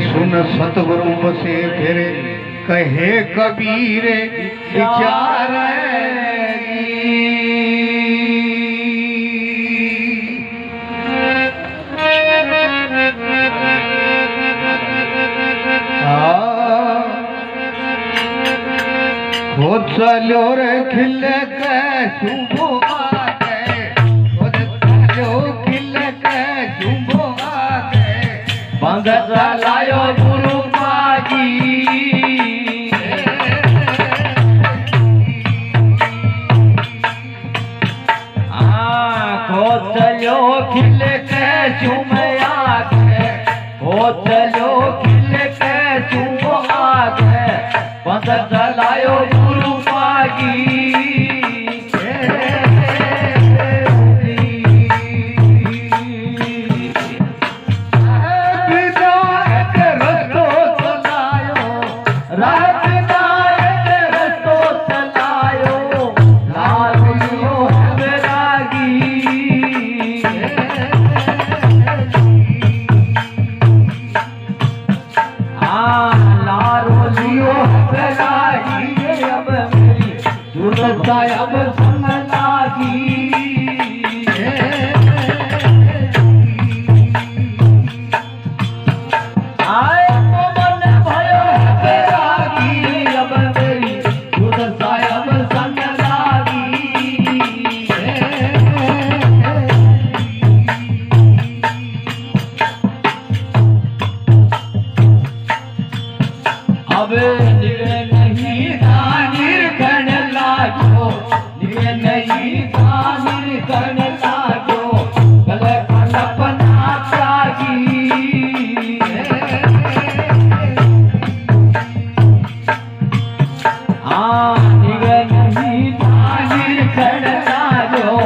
सुन सतगुरु बसे फिरे कहे कबीर विचार हो चलो रे खिल के शुभो बंद चलायो गुरु मागी को चलो खिल के झुमया को चलो खिल के झुमा बंद चलायो गुरु मागी अब संग लागी आए तो मन भयो बैरागी अब मेरी दुर्दशा अब संग लागी अब नहीं निर्गण लागो नहीं निर्गण लागो कल कल्पना त्यागी नहीं निर्गण लागो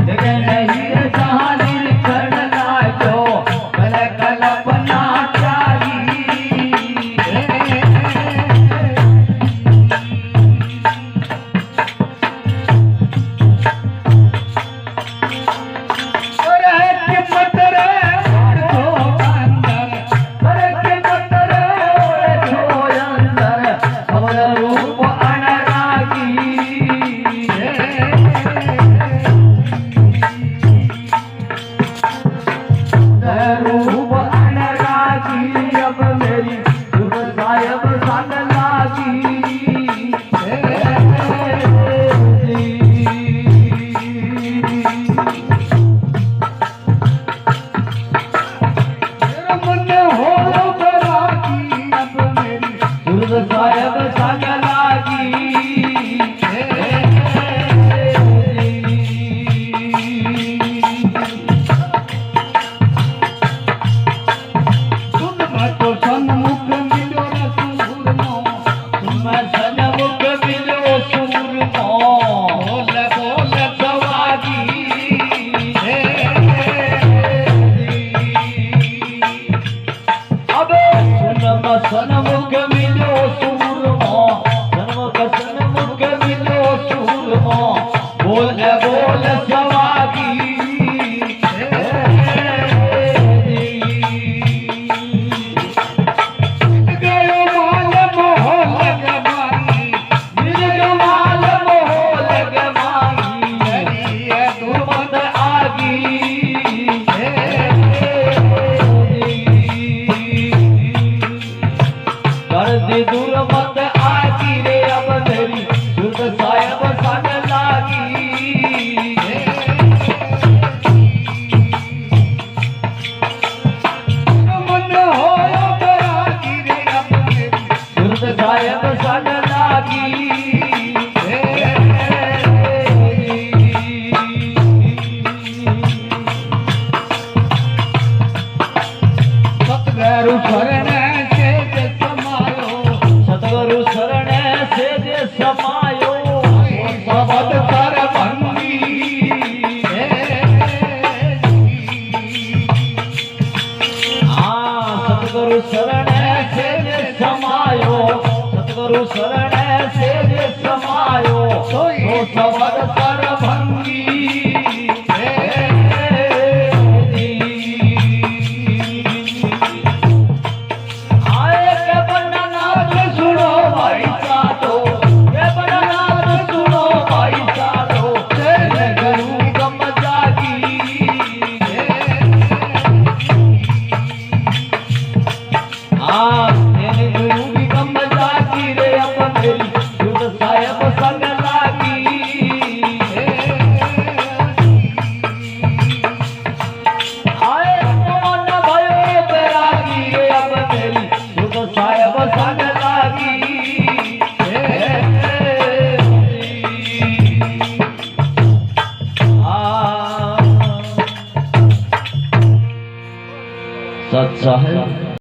नहीं निर्गण लागो कल कल्पना त्यागी सनमुख मिलो सूरमा सनमुख सनमुख मिलो सूरमा बोल बोल सवागी गयो माल मोहल गवानी मिल माल मोहल गवानी दुर्मत आगी दूर मत आगी रे अब मेरी दुर्दशा अब संग लागी मन होयो बैरागी रे अब मेरी दुर्दशा अब संग लागी सतगुरु शरण सतगुरु शरण से जे समायो सबद कर भंगी सतगुरु शरण से जे समायो सतगुरु शरण से जे समायो तो सबद